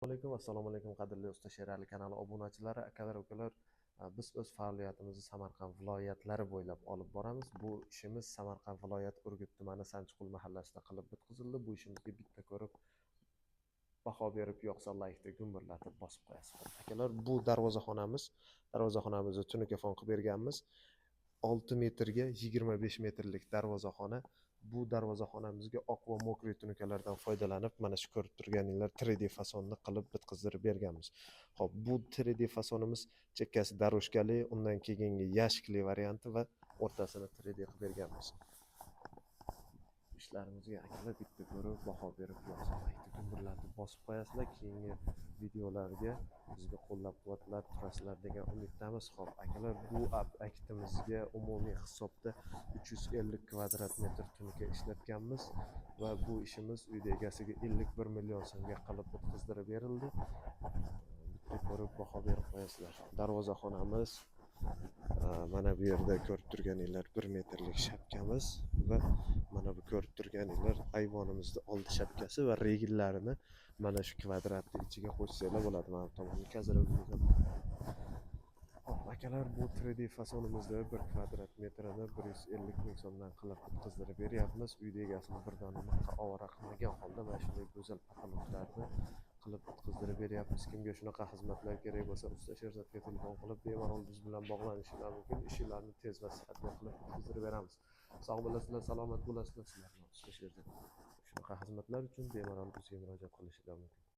Assalomu alaykum qadrli Usta Sherali kanali obunachilari, akalar, ukalar. Biz o'z faoliyatimizni Samarqand viloyatlari bo'ylab olib boramiz. Bu ishimiz Samarqand viloyat Urgut tumani Sanchqul mahallasida qilib bitkazildi. Bu ishimizga bitta ko'rib baho berib yoqsa laykda gumburlatib bosib qo'yasiz. Akalar, bu darvozaxonamizni tunuka qilib berganmiz. 6 metrga 25 metrlik darvozaxona. Bu darvozaxonamizga oq va mokriy tunukalardan foydalanib, mana shu ko'rib turganinglar 3D fasonni qilib bitkazdirib berganmiz. Xo'p, bu 3D fasonimiz chekkasi daroshkali, undan keyingi yashikli varianti va o'rtasini 3D qilib berganmiz. Ishlarimizga akalar bitta ko'rib baho berib yoqsa laykni gumburlatib bosib qo'yasizlar. Keyingi videolarga bizga qo'llab-quvvatlab turasizlar degan umiddamiz. Xo'p, akalar, bu ob'ektimizga umumiy hisobda 350 kvadrat metr tunuka ishlatganmiz va bu ishimiz uyda egasiga 51 million so'mga qilib bitkazdirib berildi. Bitta ko'rib baho berib qo'yasizlar. Darvozaxonamiz mana bu yerda ko'rib turganinglar 1 metrlik shapkamiz va mana bu ko'rib turganinglar ayvonimizning oldi shapkasi va regillarini mana shu kvadratni ichiga qo'shsanglar bo'ladi. Mana bu tomonni kazirib akalar, bu 3D fasonimizda 1 kvadrat metrini 150 ming so'mdan qilib bitkazdirib beryapmiz. Uyda egasini birdan ovora qilmagan holda mana shunday go'zal patologlarni qilib bitkazdirib beryapmiz. Kimga shunaqa xizmatlar kerak bo'lsa, Usta Sherzodga telefon qilib bemalol biz bilan bog'lanishingiz mumkin. Ishlarni tez va sifatli qilib bitkazdirib beramiz. Sog' bo'lasizlar, salomat bo'lasizlar. Sizlarga Usta Sherzod shunaqa xizmatlar uchun bemalol bizga murojaat qilishingiz mumkin.